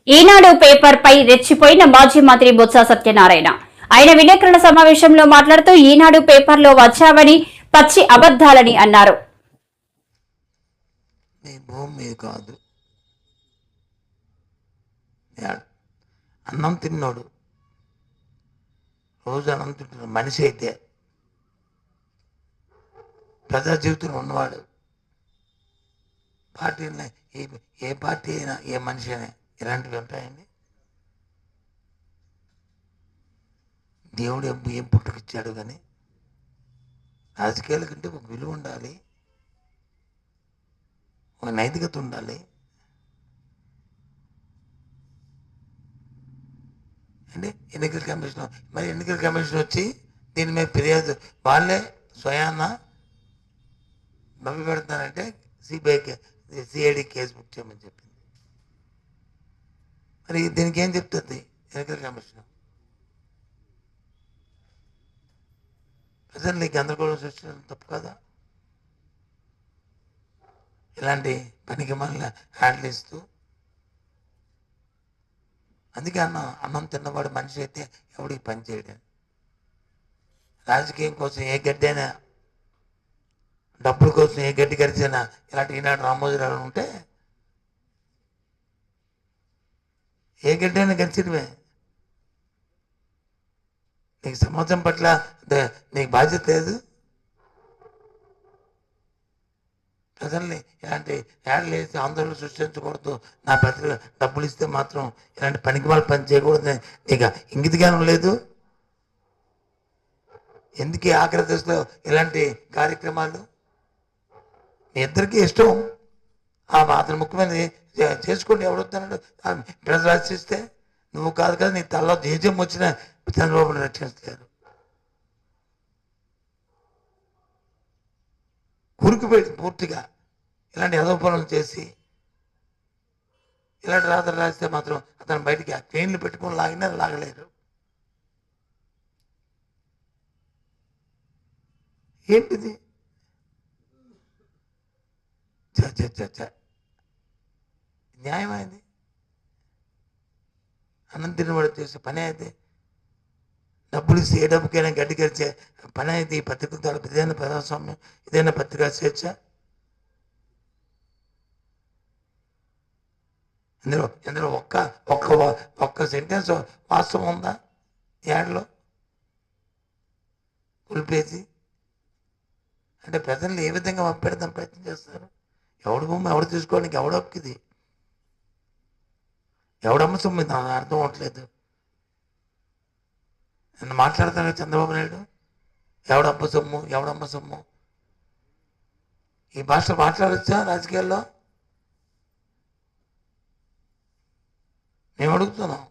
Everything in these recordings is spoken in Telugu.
ఈనాడు పేపర్ పై రెచ్చిపోయిన మాజీ మంత్రి బొత్స సత్యనారాయణ. ఆయన విలేకరుల సమావేశంలో మాట్లాడుతూ ఈనాడు పేపర్లో వచ్చావని పచ్చి అబద్ధాలని అన్నారు. అన్నం తిన్నాడు, రోజు అన్నం తింటున్నాడు మనిషి అయితే, ప్రజా జీవితంలో ఉన్నవాడు, పార్టీ ఏ పార్టీ అయినా ఏ మనిషి అయినా ఇలాంటివి ఉంటాయండి. దేవుడు ఏం పుట్టుకిచ్చాడు, కానీ రాజకీయాల కంటే ఒక విలువ ఉండాలి, ఒక నైతికత ఉండాలి. అంటే ఎన్నికల కమిషన్ వచ్చి దీని మీద ఫిర్యాదు వాళ్ళే స్వయాన మభ్య పెడతానంటే సిఐడి కేసు బుక్ చేయమని చెప్పింది. మరి దీనికి ఏం చెప్తుంది ఎన్నికల కమిషన్? ప్రజలు నీకు గందరగోళం సృష్టించడం తప్పు కదా. ఇలాంటి పనికి మళ్ళీ హ్యాండిల్ ఇస్తూ, అందుకే అన్నం తిన్నవాడు మనిషి అయితే ఎవడికి పని చేయడం. రాజకీయం కోసం ఏ గడ్డైనా, డబ్బుల కోసం ఏ గడ్డి గడిచినా ఇలాంటి ఈనాడు రామోజీరావు ఉంటే ఏ గడ్డైనా గడిచినవే. నీకు సమాజం పట్ల నీకు బాధ్యత లేదు. ప్రజల్ని ఇలాంటి యాడ్లు వేసి ఆందోళన సృష్టించకూడదు, నా పత్రిక డబ్బులు ఇస్తే మాత్రం ఇలాంటి పనికి వాళ్ళు పని చేయకూడదు నీకు ఇంగిత జ్ఞానం లేదు. ఎందుకు ఆఖరి దశలో ఇలాంటి కార్యక్రమాలు? మీ ఇద్దరికీ ఇష్టం, అతను ముఖ్యమైనది చేసుకోండి, ఎవడొస్తున్నాడు ప్రజలు రక్షిస్తే. నువ్వు కాదు కదా, నీ తలలో దేశం వచ్చిన చంద్రబాబుని రక్షిస్తారు. కురికిపోయి పూర్తిగా ఇలాంటి పనులు చేసి ఇలాంటి రాత్రి రాస్తే మాత్రం అతను బయటికి ఆ ట్రైన్లు పెట్టుకొని లాగినా లాగలేరు. ఏంటిది? న్యాయమైంది. అన్నం తినబడి చేసే పని అయితే, డబ్బులు ఇస్తే ఏ డబ్బుకైనా గడ్డి గడిచే పని అయితే ఈ పత్రికల ద్వారా ఇదైనా ప్రజాస్వామ్యం, ఇదైనా పత్రికా స్వేచ్ఛ. ఇందులో ఒక్క సెంటెన్స్ వాస్తవం ఉందా? యాడ్లో ఫుల్ పేజీ. అంటే ప్రజల్ని ఏ విధంగా పంపెడదాం ప్రయత్నం చేస్తారు? ఎవడు బొమ్మ ఎవడు తీసుకోవడానికి ఎవడొక్కిది, ఎవడమ్మ సొమ్ము అర్థం అవ్వట్లేదు. నన్ను మాట్లాడతాను చంద్రబాబు నాయుడు, ఎవడమ్మ సొమ్ము. ఈ భాష మాట్లాడచ్చా రాజకీయాల్లో? మేము అడుగుతున్నాం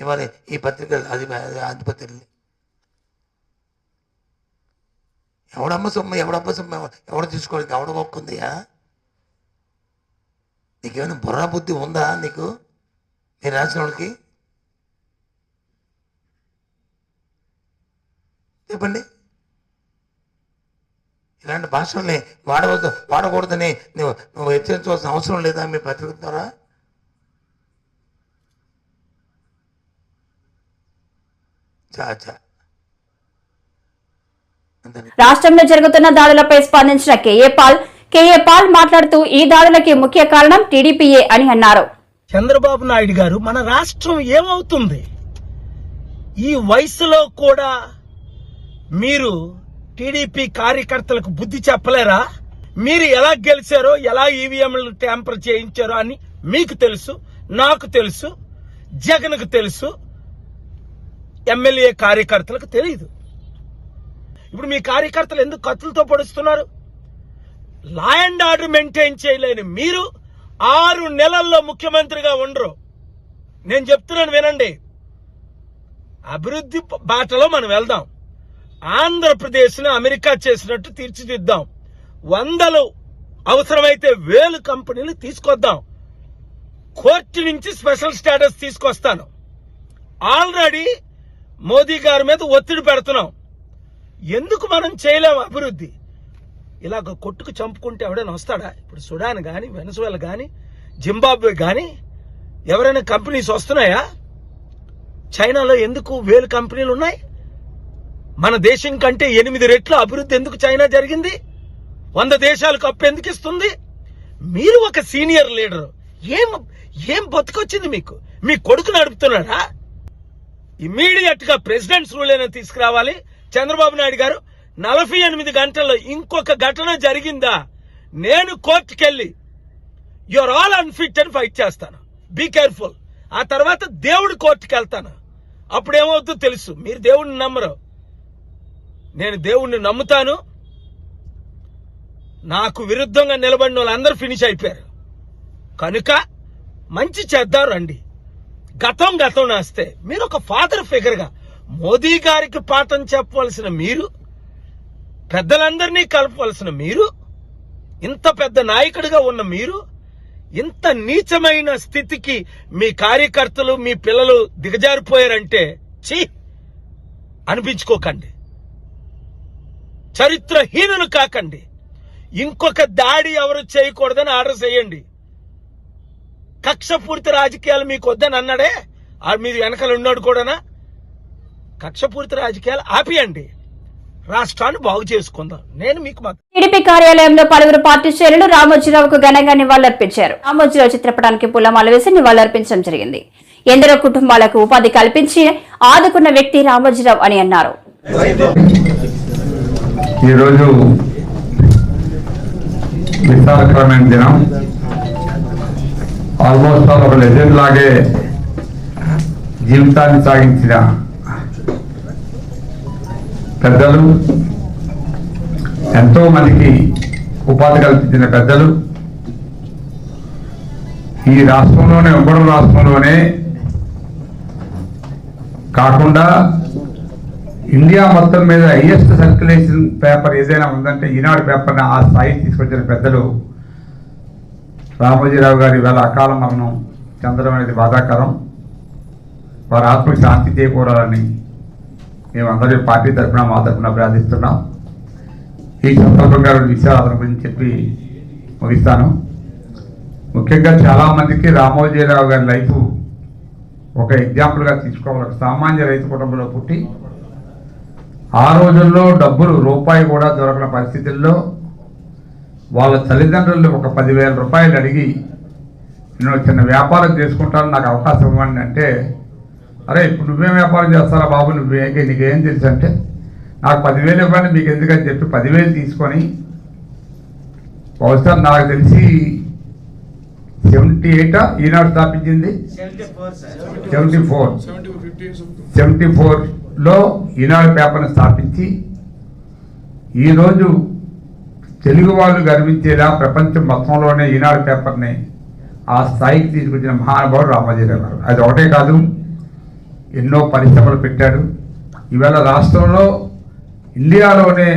ఇవాళ ఈ పత్రికలు అధిపతుల్ని. ఎవడమ్మ సొమ్ము ఎవడు తీసుకోవడానికి ఎవడ ఒక్కుందియా? నీకేమైనా బుర్ర బుద్ధి ఉందా నీకు? మీరు రాసిన వాళ్ళకి చెప్పండి. ఇలాంటి భాషల్ని వాడకూడదని నువ్వు హెచ్చరించవలసిన అవసరం లేదా మీ పత్రిక ద్వారా? రాష్ట్రంలో జరుగుతున్న దాడులపై స్పందించిన కేఏ పాల్ మాట్లాడుతూ ఈ దాడులకి ముఖ్య కారణం టీడీపీయే అని అన్నారు. చంద్రబాబు నాయుడు గారు, మన రాష్ట్రం ఏమవుతుంది? ఈ వయసులో కూడా మీరు టీడీపీ కార్యకర్తలకు బుద్ధి చెప్పలేరా? మీరు ఎలా గెలిచారో, ఎలా ఈవీఎంలు ట్యాంపర్ చేయించారో అని మీకు తెలుసు, నాకు తెలుసు, జగన్కు తెలుసు, ఎమ్మెల్యే కార్యకర్తలకు తెలియదు. ఇప్పుడు మీ కార్యకర్తలు ఎందుకు కత్తులతో పొడుస్తున్నారు? లా అండ్ ఆర్డర్ మెయింటైన్ చేయలేని మీరు 6 నెలల్లో ముఖ్యమంత్రిగా ఉండరు. నేను చెప్తున్నాను వినండి. అభివృద్ధి బాటలో మనం వెళ్దాం. ఆంధ్రప్రదేశ్ను అమెరికా చేసినట్టు తీర్చిదిద్దాం. 100 అవసరమైతే 1000 కంపెనీలు తీసుకొద్దాం. కోర్టు నుంచి స్పెషల్ స్టేటస్ తీసుకొస్తాను. ఆల్రెడీ మోదీ గారి మీద ఒత్తిడి పెడుతున్నాం. ఎందుకు మనం చేయలేము అభివృద్ధి? ఇలాగ కొట్టుకు చంపుకుంటే ఎవడైనా వస్తాడా? ఇప్పుడు సుడాన్ కానీ, వెనజువేలా కానీ, జింబాబ్వే కానీ ఎవరైనా కంపెనీస్ వస్తున్నాయా? చైనాలో ఎందుకు 1000 కంపెనీలు ఉన్నాయి? మన దేశం కంటే 8 రెట్ల అభివృద్ధి ఎందుకు చైనా జరిగింది? 100 దేశాలకు అప్పు ఎందుకు ఇస్తుంది? మీరు ఒక సీనియర్ లీడర్, ఏం బతుకొచ్చింది మీకు? మీ కొడుకు నడుపుతున్నాడా? ఇమ్మీడియట్ గా ప్రెసిడెంట్స్ రూల్ అయినా తీసుకురావాలి. చంద్రబాబు నాయుడు గారు 48 గంటల్లో ఇంకొక ఘటన జరిగిందా నేను కోర్టుకెళ్ళి యూఆర్ ఆల్ అన్ఫిట్ అని ఫైట్ చేస్తాను. Be careful. ఆ తర్వాత దేవుడి కోర్టుకి వెళ్తాను. అప్పుడేమవుతుందో తెలుసు. మీరు దేవుడిని నమ్మరు, నేను దేవుణ్ణి నమ్ముతాను. నాకు విరుద్ధంగా నిలబడిన వాళ్ళందరూ ఫినిష్ అయిపోయారు. కనుక మంచి చేద్దాం రండి. గతం నాస్తే మీరు ఒక ఫాదర్ ఫిగర్ గా మోదీ గారికి పాఠం చెప్పవలసిన మీరు, పెద్దలందరినీ కలపవలసిన మీరు, ఇంత పెద్ద నాయకుడిగా ఉన్న మీరు ఇంత నీచమైన స్థితికి మీ కార్యకర్తలు మీ పిల్లలు దిగజారిపోయారంటే ఛీ అనిపించుకోకండి. చరిత్రహీనులు కాకండి. ఇంకొక దాడి ఎవరు చేయకూడదని ఆర్డర్ చేయండి. కక్షపూరిత రాజకీయాలు మీకు వద్దని అన్నాడే మీరు వెనకాల ఉన్నాడు కూడానా? కక్షపూరిత రాజకీయాలు ఆపియండి, రాష్ట్రాన్ని బాగు చేసుకుందాం. నేను మీకు టీడీపీ కార్యాలయంలో పలువురు పార్టీ శ్రేణులు రామోజీరావుకు ఘనంగా నివాళులర్పించారు. రామోజీరావు చిత్రపటానికి పూలమాల వేసి నివాళులర్పించడం జరిగింది. ఎందరో కుటుంబాలకు ఉపాధి కల్పించి ఆదుకున్న వ్యక్తి రామోజీరావు అని అన్నారు. ఈరోజు విశాలకరమైన దినం. ఆల్మోస్ట్ ఒక లెజెండ్ లాగే జీవితాన్ని సాగించిన పెద్దలు, ఎంతో మందికి ఉపాధి కల్పించిన పెద్దలు, ఈ రాష్ట్రంలోనే ఉమ్మడి రాష్ట్రంలోనే కాకుండా ఇండియా మొత్తం మీద హైయెస్ట్ సర్క్యులేషన్ పేపర్ ఏదైనా ఉందంటే ఈనాడు పేపర్ని ఆ స్థాయి తీసుకొచ్చిన పెద్దలు రామోజీరావు గారి వేళ అకాల మరణం చెందడం అనేది బాధాకరం. వారి ఆత్మకు శాంతి చేకూరాలని మేమందరూ పార్టీ తరఫున మా తరఫున ప్రార్థిస్తున్నాం. ఈ సందర్భంగా విషయాల గురించి చెప్పి ముగిస్తాను. ముఖ్యంగా చాలామందికి రామోజీరావు గారి లైఫ్ ఒక ఎగ్జాంపుల్గా తీసుకోవాలి. ఒక సామాన్య రైతు కుటుంబంలో పుట్టి ఆ రోజుల్లో డబ్బులు రూపాయి కూడా దొరకని పరిస్థితుల్లో వాళ్ళ తల్లిదండ్రులు ఒక 10,000 రూపాయలు అడిగి నేను చిన్న వ్యాపారం చేసుకుంటాను, నాకు అవకాశం ఇవ్వండి అంటే, అరే ఇప్పుడు నువ్వేం వ్యాపారం చేస్తారా బాబు, నీకేం తెలుసు అంటే, నాకు 10,000 ఇవ్వండి మీకు ఎందుకని చెప్పి 10,000 తీసుకొని బహుశా నాకు తెలిసి 78 ఈనాడు స్థాపించింది, 74లో ఈనాడు పేపర్ని స్థాపించి ఈరోజు తెలుగు వాళ్ళు గర్వించేలా ప్రపంచం మొత్తంలోనే ఈనాడు పేపర్ని ఆ స్థాయికి తీసుకొచ్చిన మహానుభావుడు రామోజీరావు గారు. అది ఒకటే కాదు, ఎన్నో పరిశ్రమలు పెట్టాడు. ఈవేళ రాష్ట్రంలో ఇండియాలోనే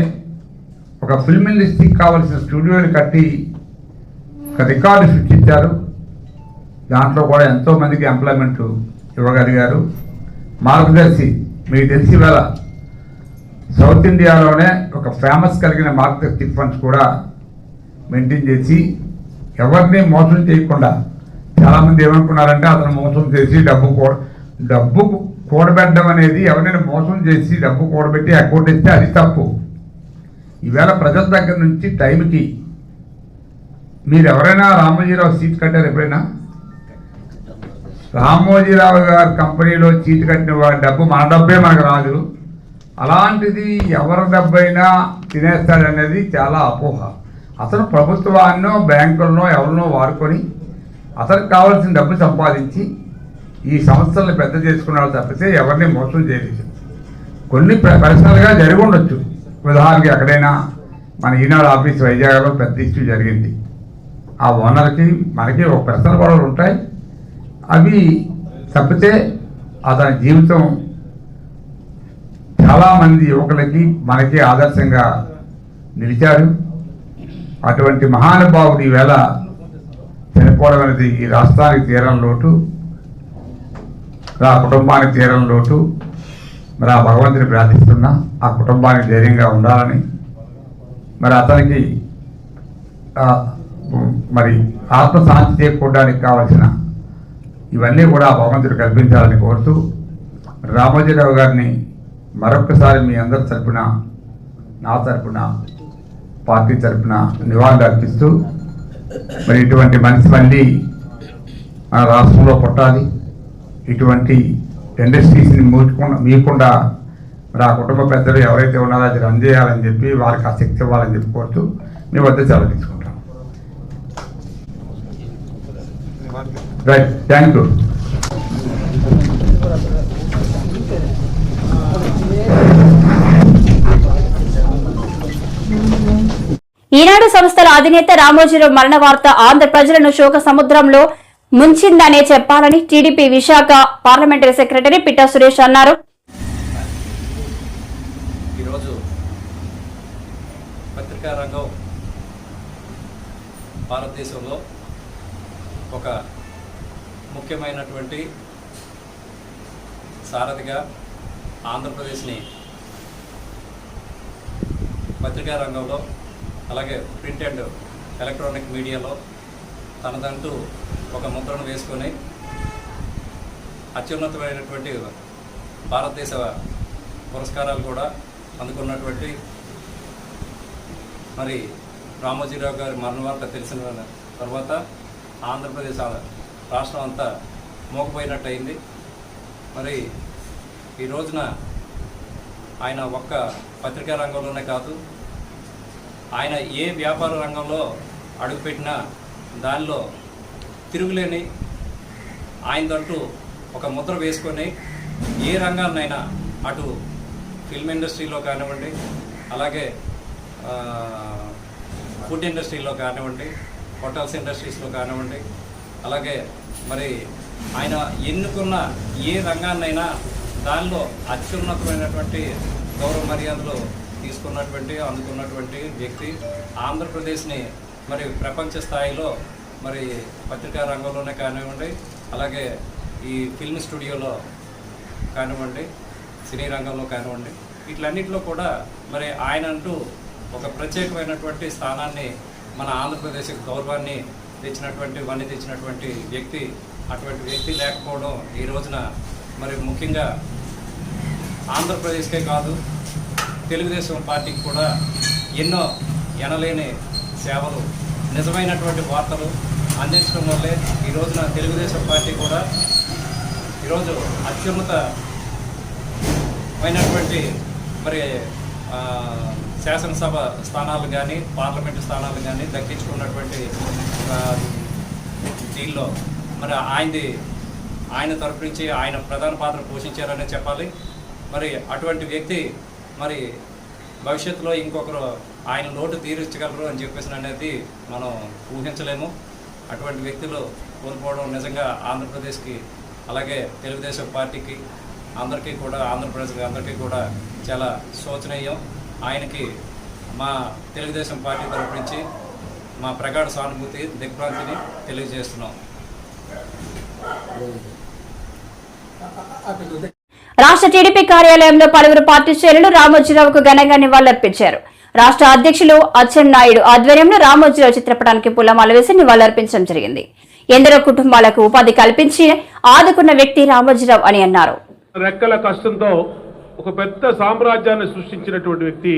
ఒక ఫిల్మ్ ఇండస్ట్రీకి కావాల్సిన స్టూడియోలు కట్టి ఒక రికార్డు సృష్టించారు. దాంట్లో కూడా ఎంతోమందికి ఎంప్లాయ్మెంట్ ఇవ్వగలిగారు. మార్గదర్శి మీకు తెలిసి వేళ సౌత్ ఇండియాలోనే ఒక ఫేమస్ కలిగిన మార్గదర్శి ఫండ్స్ కూడా మెయింటైన్ చేసి ఎవరిని మోసం చేయకుండా, చాలామంది ఏమనుకున్నారంటే అతను మోసం చేసి డబ్బు కూడబెట్టడం అనేది, ఎవరైనా మోసం చేసి డబ్బు కూడబెట్టి అకౌంట్ ఇస్తే అది తప్పు. ఈవేళ ప్రజల దగ్గర నుంచి టైంకి మీరు ఎవరైనా రామోజీరావు సీట్ కట్టారు? ఎప్పుడైనా రామోజీరావు గారి కంపెనీలో సీట్ కట్టిన వారి డబ్బు మన డబ్బే మనకు రాదు. అలాంటిది ఎవరి డబ్బైనా తినేస్తాడనేది చాలా అపోహ. అతను ప్రభుత్వాన్నో బ్యాంకులనో ఎవరినో వాడుకొని అతనికి కావాల్సిన డబ్బు సంపాదించి ఈ సంస్థలను పెద్ద చేసుకున్నాడు తప్పితే ఎవరిని మోసం చేయలేదు. కొన్ని పర్సనల్గా జరిగి ఉండొచ్చు. ఉదాహరణకి ఎక్కడైనా మన ఈనాడు ఆఫీస్ వైజాగ్లో పెద్ద ఇష్యూ జరిగింది. ఆ ఓనర్కి మనకి ఒక పర్సనల్ గొడవలు ఉంటాయి. అవి తప్పితే అతని జీవితం చాలామంది యువకులకి మనకి ఆదర్శంగా నిలిచాడు. అటువంటి మహానుభావుడు ఈవేళ చనిపోవడం అనేది ఈ రాష్ట్రానికి తీరని లోటు, ఆ కుటుంబానికి తీరని లోటు. మరి ఆ భగవంతుని ప్రార్థిస్తున్నా ఆ కుటుంబానికి ధైర్యంగా ఉండాలని, మరి అతనికి మరి ఆత్మశాంతి చేకూడడానికి కావలసిన ఇవన్నీ కూడా భగవంతుడు కల్పించాలని కోరుతూ రామోజీరావు గారిని మరొకసారి మీ అందరి తరపున, నా తరపున, పార్టీ తరపున నివాళులు అర్పిస్తూ, మరి ఇటువంటి మనిషి మళ్ళీ మన రాష్ట్రంలో పుట్టాలి, ఇటువంటి ఇండస్ట్రీస్ని మీకుండా మరి ఆ కుటుంబ పెద్దలు ఎవరైతే ఉన్నారో అది రన్ చేయాలని చెప్పి వారికి ఆ శక్తి ఇవ్వాలని చెప్పి కోరుతూ మీ వద్ద సెలవు తీసుకుంటాం. Right, thank you. ఈనాడు సంస్థల అధినేత రామోజీరావు మరణ వార్త ఆంధ్ర ప్రజలను శోక సముద్రంలో ముంచిందనే చెప్పాలని TDP Visakha parliamentary secretary Pitta Suresh అన్నారు. ఈరోజు పత్రికా రంగం భారతదేశంలో ఒక ముఖ్యమైనటువంటి సారథిగా ఆంధ్రప్రదేశ్ని పత్రికా రంగంలో, అలాగే ప్రింట్ అండ్ ఎలక్ట్రానిక్ మీడియాలో తనదంటూ ఒక ముద్రను వేసుకొని అత్యున్నతమైనటువంటి భారతదేశ పురస్కారాలు కూడా అందుకున్నటువంటి మరి రామోజీరావు గారి మరణ వార్త తెలిసిన తర్వాత ఆంధ్రప్రదేశ్ రాష్ట్రం అంతా మోకపోయినట్టు అయింది. మరి ఈ రోజున ఆయన ఒక్క పత్రికా రంగంలోనే కాదు, ఆయన ఏ వ్యాపార రంగంలో అడుగుపెట్టినా దానిలో తిరుగులేని ఆయనదంటూ ఒక ముద్ర వేసుకొని ఏ రంగాన్నైనా, అటు ఫిల్మ్ ఇండస్ట్రీలో కానివ్వండి, అలాగే ఫుడ్ ఇండస్ట్రీలో కానివ్వండి, హోటల్స్ ఇండస్ట్రీస్లో కానివ్వండి, అలాగే మరి ఆయన ఎన్నుకున్న ఏ రంగాన్నైనా దానిలో అత్యున్నతమైనటువంటి గౌరవ మర్యాదలు తీసుకున్నటువంటి, అందుకున్నటువంటి వ్యక్తి. ఆంధ్రప్రదేశ్ని మరి ప్రపంచ స్థాయిలో మరి పత్రికా రంగంలోనే కానివ్వండి, అలాగే ఈ ఫిల్మ్ స్టూడియోలో కానివ్వండి, సినీ రంగంలో కానివ్వండి, వీటిలన్నింటిలో కూడా మరి ఆయన అంటూ ఒక ప్రత్యేకమైనటువంటి స్థానాన్ని, మన ఆంధ్రప్రదేశ్ గౌరవాన్ని తెచ్చినటువంటి వ్యక్తి. అటువంటి వ్యక్తి లేకపోవడం ఈ రోజున మరి ముఖ్యంగా ఆంధ్రప్రదేశ్కే కాదు, తెలుగుదేశం పార్టీకి కూడా ఎన్నో ఎనలేని సేవలు, నిజమైనటువంటి వార్తలు అందించడం వల్లే ఈ రోజున తెలుగుదేశం పార్టీ కూడా ఈరోజు అత్యున్నతమైనటువంటి మరి శాసనసభ స్థానాలు కానీ, పార్లమెంటు స్థానాలు కానీ దక్కించుకున్నటువంటి దీనిలో మరి ఆయన తరపు నుంచి ఆయన ప్రధాన పాత్ర పోషించారనే చెప్పాలి. మరి అటువంటి వ్యక్తి మరి భవిష్యత్తులో ఇంకొకరు ఆయన లోటు తీర్చగలరు అని చెప్పేసి అనేది మనం ఊహించలేము. అటువంటి వ్యక్తులు కోల్పోవడం నిజంగా ఆంధ్రప్రదేశ్కి, అలాగే తెలుగుదేశం పార్టీకి, అందరికీ కూడా, ఆంధ్రప్రదేశ్కి అందరికీ కూడా చాలా శోచనీయం. ఆయనకి మా తెలుగుదేశం పార్టీ తరపు నుంచి మా ప్రగాఢ సానుభూతి, దిగ్భ్రాంతిని తెలియజేస్తున్నాం. రాష్ట్ర టీడీపీ కార్యాలయంలో పలువురు పార్టీ శ్రేణులు రామోజీరావుకు ఘనంగా నివాళులర్పించారు. రాష్ట్ర అధ్యక్షులు అచ్చెన్నాయుడు ఆధ్వర్యంలో రామోజీరావు చిత్రపటానికి పూలమాల వేసి నివాళులర్పించడం జరిగింది. ఎందరో కుటుంబాలకు ఉపాధి కల్పించి ఆదుకున్న వ్యక్తి రామోజీరావు అని అన్నారు. రెక్కల కష్టంతో ఒక పెద్ద సామ్రాజ్యాన్ని సృష్టించినటువంటి వ్యక్తి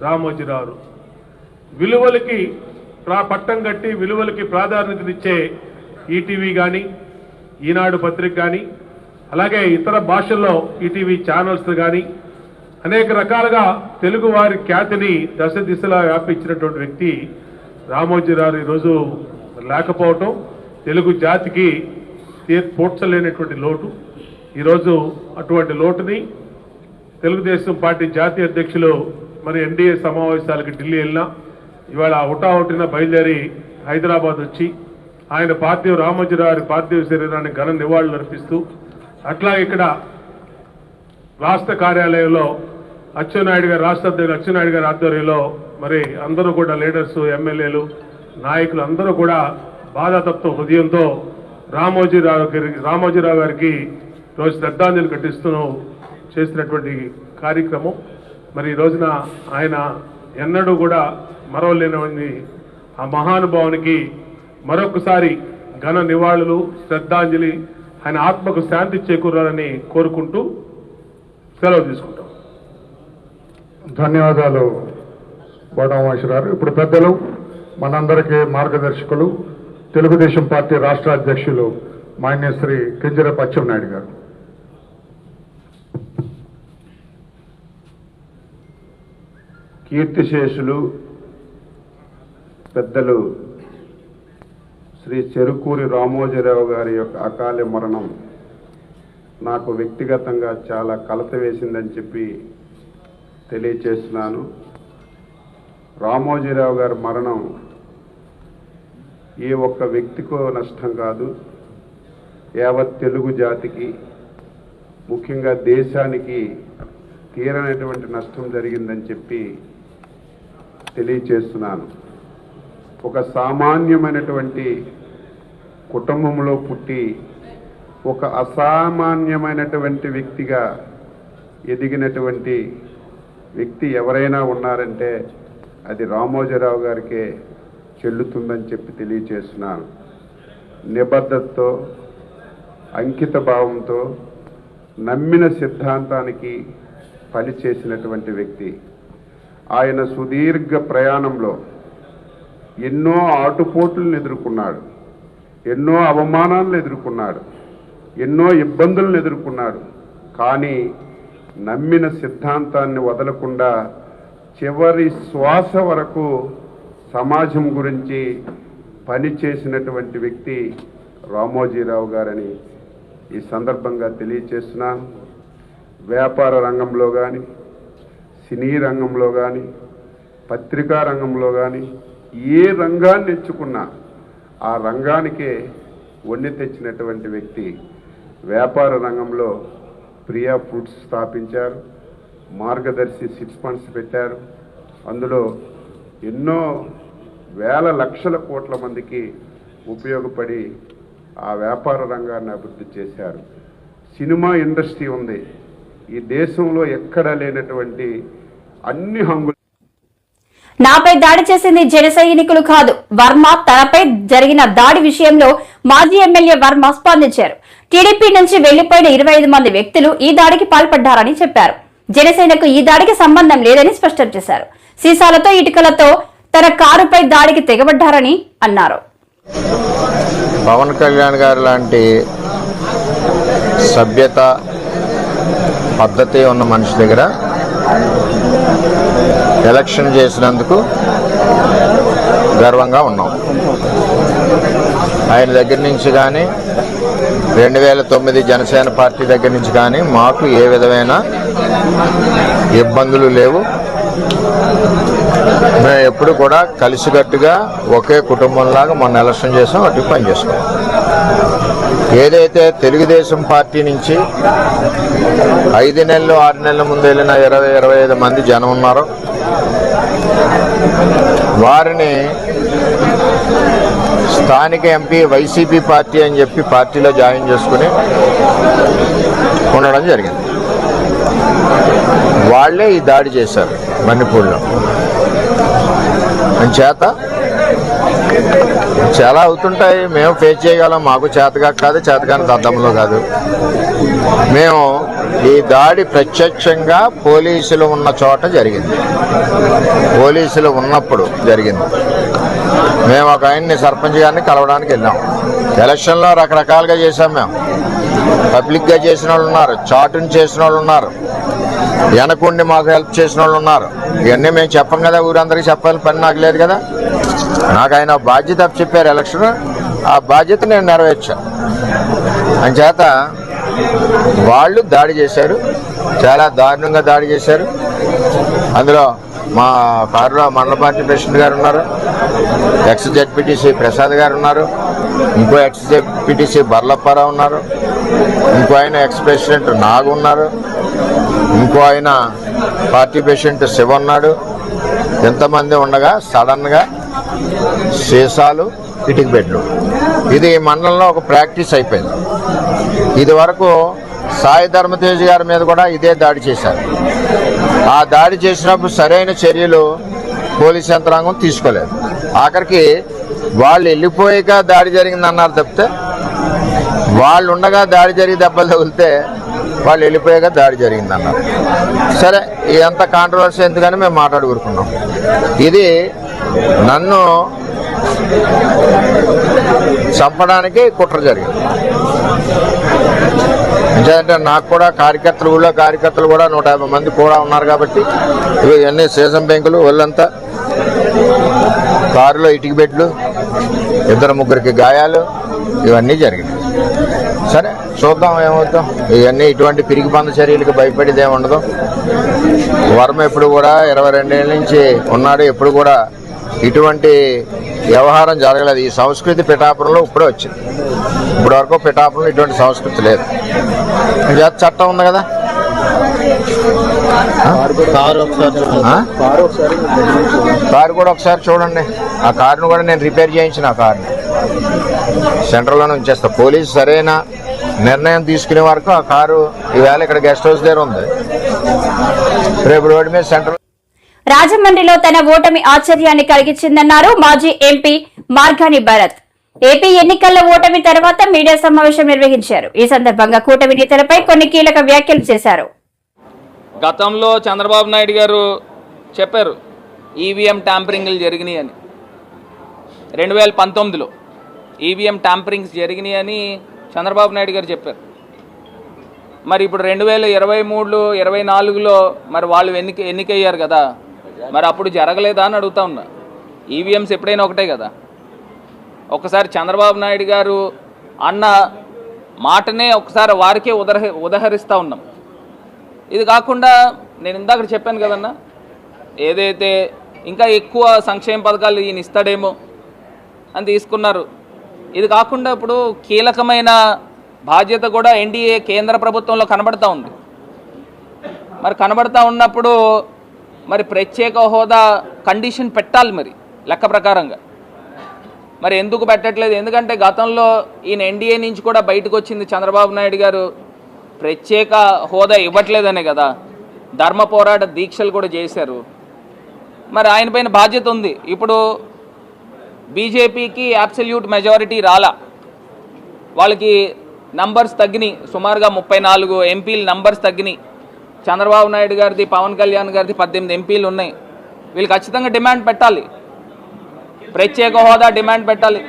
రామోజీరావు. విలువలకి పట్టం కట్టి విలువలకి ప్రాధాన్యతనిచ్చే ఈటీవీ కానీ, ఈనాడు పత్రిక కానీ, అలాగే ఇతర భాషల్లో ఈటీవీ ఛానల్స్ కానీ అనేక రకాలుగా తెలుగు వారి ఖ్యాతిని దశ దిశలా వ్యాపించినటువంటి వ్యక్తి రామోజీరావు ఈరోజు లేకపోవటం తెలుగు జాతికి పూడ్చలేనటువంటి లోటు. ఈరోజు అటువంటి లోటుని తెలుగుదేశం పార్టీ జాతీయ అధ్యక్షులు మరి ఎన్డీఏ సమావేశాలకు ఢిల్లీ వెళ్ళినా, ఇవాళ హుటాహుటిన బయలుదేరి హైదరాబాద్ వచ్చి ఆయన రామోజీరావు పార్థివ శరీరాన్ని ఘన నివాళులు అర్పిస్తూ, అట్లా ఇక్కడ రాష్ట్ర కార్యాలయంలో అచ్చెన్నాయుడు గారు, రాష్ట్ర అధ్యక్షుడు అచ్చెన్నాయుడు గారి ఆధ్వర్యంలో మరి అందరూ కూడా లీడర్స్, ఎమ్మెల్యేలు, నాయకులు అందరూ కూడా బాధాతప్త హృదయంతో రామోజీరావు గారికి రోజు శ్రద్ధాంజలి ఘటిస్తూ చేసినటువంటి కార్యక్రమం. మరి ఈ రోజున ఆయన ఎన్నడూ కూడా మరవలేని ఆ మహానుభావునికి మరొకసారి ఘన నివాళులు, శ్రద్ధాంజలి, ఆయన ఆత్మకు శాంతి చేకూరాలని కోరుకుంటూ సెలవు తీసుకుంటాం. ధన్యవాదాలు బోడామహేశ్వర గారు. ఇప్పుడు పెద్దలు, మనందరికీ మార్గదర్శకులు, తెలుగుదేశం పార్టీ రాష్ట్ర అధ్యక్షులు మాన్య శ్రీ కింజరాపు అచ్చెన్నాయుడు గారు. కీర్తిశేషులు పెద్దలు శ్రీ చెరుకూరి రామోజీరావు గారి యొక్క అకాల మరణం నాకు వ్యక్తిగతంగా చాలా కలత వేసిందని చెప్పి తెలియచేస్తున్నాను. రామోజీరావు గారి మరణం ఏ ఒక్క వ్యక్తికో నష్టం కాదు, యావత్ తెలుగు జాతికి, ముఖ్యంగా దేశానికి తీరనటువంటి నష్టం జరిగిందని చెప్పి తెలియచేస్తున్నాను. ఒక సామాన్యమైనటువంటి కుటుంబంలో పుట్టి ఒక అసామాన్యమైనటువంటి వ్యక్తిగా ఎదిగినటువంటి వ్యక్తి ఎవరైనా ఉన్నారంటే అది రామోజీరావు గారికే చెల్లుతుందని చెప్పి తెలియచేస్తున్నాను. నిబద్ధతతో, అంకిత భావంతో, నమ్మిన సిద్ధాంతానికి పనిచేసినటువంటి వ్యక్తి. ఆయన సుదీర్ఘ ప్రయాణంలో ఎన్నో ఆటుపోట్లను ఎదుర్కొన్నాడు, ఎన్నో అవమానాలను ఎదుర్కొన్నాడు, ఎన్నో ఇబ్బందులను ఎదుర్కొన్నాడు. కానీ నమ్మిన సిద్ధాంతాన్ని వదలకుండా చివరి శ్వాస వరకు సమాజం గురించి పనిచేసినటువంటి వ్యక్తి రామోజీరావు గారని ఈ సందర్భంగా తెలియచేస్తున్నాను. వ్యాపార రంగంలో కానీ, సినీ రంగంలో కానీ, పత్రికా రంగంలో కానీ ఏ రంగాన్ని ఎంచుకున్నా ఆ రంగానికే వన్నె తెచ్చినటువంటి వ్యక్తి. వ్యాపార రంగంలో ప్రియా ఫుడ్స్ స్థాపించారు, మార్గదర్శి సిట్స్ ఫండ్స్ పెట్టారు. అందులో ఎన్నో వేల లక్షల కోట్ల మందికి ఉపయోగపడి ఆ వ్యాపార రంగాన్ని అభివృద్ధి చేశారు. సినిమా ఇండస్ట్రీ ఉంది, ఈ దేశంలో ఎక్కడా లేనటువంటి అన్ని హంగులు. నాపై దాడి చేసింది జన సైనికులు కాదు, వర్మ తనపై జరిగిన దాడి విషయంలో మాజీ ఎమ్మెల్యే వర్మ స్పందించారు. టీడీపీ నుంచి వెళ్లిపోయిన 25 మంది వ్యక్తులు ఈ దాడికి పాల్పడ్డారని చెప్పారు. జనసేనకు ఈ దాడికి సంబంధం లేదని స్పష్టం చేశారు. సీసాలతో, ఇటుకలతో తన కారుపై దాడికి తెగబడ్డారని అన్నారు. పవన్ కళ్యాణ్ గారు లాంటి సభ్యత, పద్ధతి ఉన్న మనిషి దగ్గర ఎలక్షన్ చేసినందుకు గర్వంగా ఉన్నాం. ఆయన దగ్గర నుంచి కానీ 2009 జనసేన పార్టీ దగ్గర నుంచి కానీ మాకు ఏ విధమైన ఇబ్బందులు లేవు. మేము ఎప్పుడు కూడా కలిసికట్టుగా ఒకే కుటుంబంలాగా మొన్న ఎలక్షన్ చేసాం, అటు పని చేసుకున్నాం. ఏదైతే తెలుగుదేశం పార్టీ నుంచి 5 నెలలు 6 నెలల ముందు వెళ్ళిన 20-25 మంది జనం ఉన్నారో వారిని స్థానిక ఎంపీ వైసీపీ పార్టీ అని చెప్పి పార్టీలో జాయిన్ చేసుకుని ఉండడం జరిగింది. వాళ్లే ఈ దాడి చేశారు మణిపూర్లో. చేత చాలా అవుతుంటాయి, మేము ఫేస్ చేయగలం. మాకు చేతగా కాదు, చేతగాని దద్దంలో కాదు. మేము ఈ దాడి ప్రత్యక్షంగా పోలీసులు ఉన్న చోట జరిగింది, పోలీసులు ఉన్నప్పుడు జరిగింది. మేము ఒక ఆయన్ని సర్పంచ్ గారిని కలవడానికి వెళ్ళాం. ఎలక్షన్లో రకరకాలుగా చేశాం. మేము పబ్లిక్గా చేసిన వాళ్ళు ఉన్నారు, చాటుని చేసిన వాళ్ళు ఉన్నారు, వెనకుండి మాకు హెల్ప్ చేసిన వాళ్ళు ఉన్నారు. ఇవన్నీ మేము చెప్పం కదా, ఊరందరికీ చెప్పాలని పని నాకు లేదు కదా. నాకు ఆయన బాధ్యత చెప్పారు ఎలక్షన్, ఆ బాధ్యత నేను నెరవేర్చాను. అంచేత వాళ్ళు దాడి చేశారు, చాలా దారుణంగా దాడి చేశారు. అందులో మా కారులో మండల పార్టీ ప్రెసిడెంట్ గారు ఉన్నారు, ఎక్స్ జెడ్పీటీసీ ప్రసాద్ గారు ఉన్నారు, ఇంకో ఎక్స్ జెడ్పీటీసీ బర్లప్పారావు ఉన్నారు, ఇంకో ఆయన ఎక్స్ ప్రెసిడెంట్ నాగు ఉన్నారు, ఇంకో ఆయన పార్టీ ప్రెసిడెంట్ శివ ఉన్నాడు. ఎంతమంది ఉండగా సడన్గా సీసాలు, ఇటుక బెడ్లు, ఇది మండలంలో ఒక ప్రాక్టీస్ అయిపోయింది. ఇది వరకు సాయి ధర్మతేజ్ గారి మీద కూడా ఇదే దాడి చేశారు. ఆ దాడి చేసినప్పుడు సరైన చర్యలు పోలీస్ యంత్రాంగం తీసుకోలేదు. ఆఖరికి వాళ్ళు వెళ్ళిపోయాక దాడి జరిగిందన్నారు తప్పితే వాళ్ళు ఉండగా దాడి జరిగి దెబ్బలు తగిలితే వాళ్ళు వెళ్ళిపోయాక దాడి జరిగిందన్నారు. సరే, ఇదంతా కాంట్రవర్సీ ఎందుకని మేము మాట్లాడుకుంటున్నాం. ఇది నన్ను చంపడానికి కుట్ర జరిగింది. అంటే నాకు కూడా కార్యకర్తలు కూడా 150 మంది కూడా ఉన్నారు కాబట్టి ఇవన్నీ సీసం బెంకులు ఒళ్ళంతా, కారులో ఇటుక బెడ్లు, 2-3 గాయాలు, ఇవన్నీ జరిగినాయి. సరే, చూద్దాం ఏమవుతాం. ఇవన్నీ ఇటువంటి పిరికి పంద చర్యలకు భయపడేది ఏమి ఉండదు. వర్మ ఎప్పుడు కూడా 22 ఏళ్ళ నుంచి ఉన్నాడు, ఎప్పుడు కూడా ఇటువంటి వ్యవహారం జరగలేదు. ఈ సంస్కృతి పిఠాపురంలో ఇప్పుడే వచ్చింది. ఇప్పటి వరకు పిఠాపురంలో ఇటువంటి సంస్కృతి లేదు. చట్టం ఉంది కదా. కారు కూడా ఒకసారి చూడండి. ఆ కారును కూడా నేను రిపేర్ చేయించిన. ఆ కారుని సెంట్రల్లోనే ఉంచేస్తా. పోలీసు సరైన నిర్ణయం తీసుకునే వరకు ఆ కారు ఈవేళ ఇక్కడ గెస్ట్ హౌస్ దగ్గర ఉంది. రేపు రోడ్డు మీద సెంట్రల్. రాజమండ్రిలో తన ఓటమి ఆశ్చర్యాన్ని కలిగించిందన్నారు మాజీ ఎంపీ మార్గాని భరత్. ఏపీ ఎన్నికల్లో ఓటమి తర్వాత మీడియా సమావేశం నిర్వహించారు. ఈ సందర్భంగా కూటమి నేతలపై కొన్ని కీలక వ్యాఖ్యలు చేశారు. గతంలో చంద్రబాబు నాయుడు గారు చెప్పారు ఈవీఎం ట్యాంపరింగ్లు జరిగినాయి అని. 2019లో ఈవీఎం ట్యాంపరింగ్స్ జరిగినాయి అని చంద్రబాబు నాయుడు గారు చెప్పారు. మరి ఇప్పుడు 2023లో 24లో మరి వాళ్ళు ఎన్నికయ్యారు కదా, మరి అప్పుడు జరగలేదా అని అడుగుతా ఉన్నా. ఈవీఎంస్ ఎప్పుడైనా ఒకటే కదా. ఒకసారి చంద్రబాబు నాయుడు గారు అన్న మాటనే ఒకసారి వారికే ఉదహరిస్తూ ఉన్నాం. ఇది కాకుండా నేను ఇందాక చెప్పాను కదన్నా, ఏదైతే ఇంకా ఎక్కువ సంక్షేమ పథకాలు ఈయన ఇస్తాడేమో అని తీసుకున్నారు. ఇది కాకుండా ఇప్పుడు కీలకమైన బాధ్యత కూడా ఎన్డీఏ కేంద్ర ప్రభుత్వంలో కనబడతా ఉంది. మరి కనబడతా ఉన్నప్పుడు మరి ప్రత్యేక హోదా కండిషన్ పెట్టాలి మరి లెక్క ప్రకారంగా. మరి ఎందుకు పెట్టట్లేదు? ఎందుకంటే గతంలో ఈయన ఎన్డీఏ నుంచి కూడా బయటకు వచ్చింది చంద్రబాబు నాయుడు గారు ప్రత్యేక హోదా ఇవ్వట్లేదనే కదా. ధర్మ పోరాట దీక్షలు కూడా చేశారు. మరి ఆయన పైన బాధ్యత ఉంది. ఇప్పుడు బీజేపీకి అబ్సల్యూట్ మెజారిటీ రాలా, వాళ్ళకి నంబర్స్ తగ్గినాయి. సుమారుగా 34 ఎంపీలు నంబర్స్ తగ్గినాయి. చంద్రబాబు నాయుడు గారిది, పవన్ కళ్యాణ్ గారిది 18 ఎంపీలు ఉన్నాయి. వీళ్ళు ఖచ్చితంగా డిమాండ్ పెట్టాలి, ప్రత్యేక హోదా డిమాండ్ పెట్టాలి.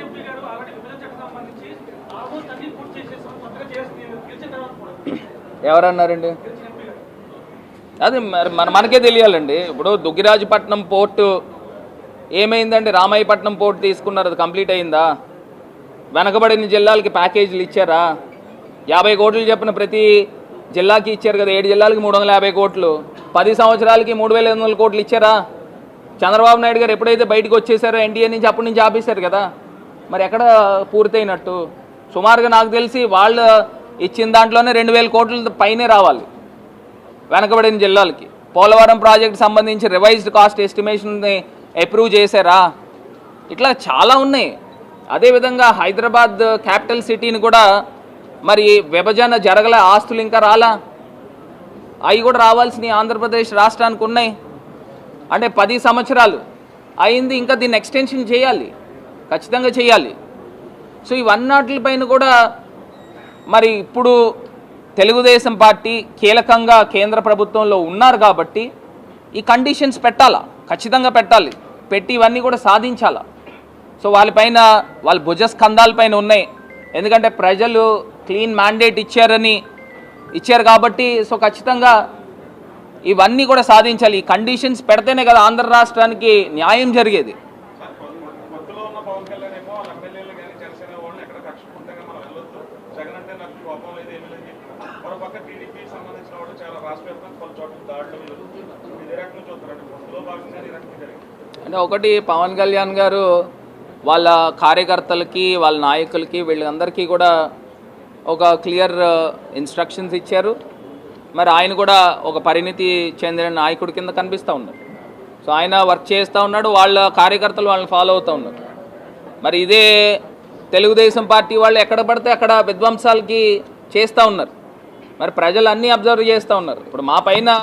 ఎవరన్నారండి? అది మనకే తెలియాలండి. ఇప్పుడు దుగ్గిరాజుపట్నం పోర్టు ఏమైందండి? రామాయపట్నం పోర్టు తీసుకున్నారు, అది కంప్లీట్ అయిందా? వెనకబడిన జిల్లాలకి ప్యాకేజీలు ఇచ్చారా? 50 కోట్లు చెప్పిన ప్రతి జిల్లాకి ఇచ్చారు కదా. 7 జిల్లాలకి 350 కోట్లు, 10 సంవత్సరాలకి 3,500 కోట్లు ఇచ్చారా? చంద్రబాబు నాయుడు గారు ఎప్పుడైతే బయటకు వచ్చేసారో ఎన్డీఏ నుంచి అప్పటి నుంచి ఆపేశారు కదా. మరి ఎక్కడ పూర్తయినట్టు? సుమారుగా నాకు తెలిసి వాళ్ళు ఇచ్చిన దాంట్లోనే 2,000 కోట్ల పైనే రావాలి వెనకబడిన జిల్లాలకి. పోలవరం ప్రాజెక్ట్ సంబంధించి రివైజ్డ్ కాస్ట్ ఎస్టిమేషన్ని అప్రూవ్ చేశారా? ఇట్లా చాలా ఉన్నాయి. అదేవిధంగా హైదరాబాద్ క్యాపిటల్ సిటీని కూడా మరి విభజన జరగలే, ఆస్తులు ఇంకా రాలా, అవి కూడా రావాల్సినవి ఆంధ్రప్రదేశ్ రాష్ట్రానికి ఉన్నాయి. అంటే 10 సంవత్సరాలు అయింది, ఇంకా దీన్ని ఎక్స్టెన్షన్ చేయాలి, ఖచ్చితంగా చేయాలి. సో ఇవన్నిటిపైన కూడా మరి ఇప్పుడు తెలుగుదేశం పార్టీ కీలకంగా కేంద్ర ప్రభుత్వంలో ఉన్నారు కాబట్టి ఈ కండిషన్స్ పెట్టాలా, ఖచ్చితంగా పెట్టాలి. పెట్టి ఇవన్నీ కూడా సాధించాలా. సో వాళ్ళపైన వాళ్ళ భుజస్కంధాలపైన ఉన్నాయి. ఎందుకంటే ప్రజలు క్లీన్ మ్యాండేట్ ఇచ్చారు కాబట్టి సో ఖచ్చితంగా ఇవన్నీ కూడా సాధించాలి. ఈ కండిషన్స్ పెడితేనే కదా ఆంధ్ర రాష్ట్రానికి న్యాయం జరిగేది. అంటే ఒకటి, పవన్ కళ్యాణ్ గారు వాళ్ళ కార్యకర్తలకి, వాళ్ళ నాయకులకి, వీళ్ళందరికీ కూడా ఒక క్లియర్ ఇన్స్ట్రక్షన్స్ ఇచ్చారు. మరి ఆయన కూడా ఒక పరిణితి చెందిన నాయకుడి కింద కనిపిస్తూ ఉన్నారు. సో ఆయన వర్క్ చేస్తూ ఉన్నాడు, వాళ్ళ కార్యకర్తలు వాళ్ళని ఫాలో అవుతూ ఉన్నారు. మరి ఇదే తెలుగుదేశం పార్టీ వాళ్ళు ఎక్కడ పడితే అక్కడ విధ్వంసాలకి చేస్తూ ఉన్నారు. మరి ప్రజలు అన్నీ అబ్జర్వ్ చేస్తూ ఉన్నారు. ఇప్పుడు మా పైన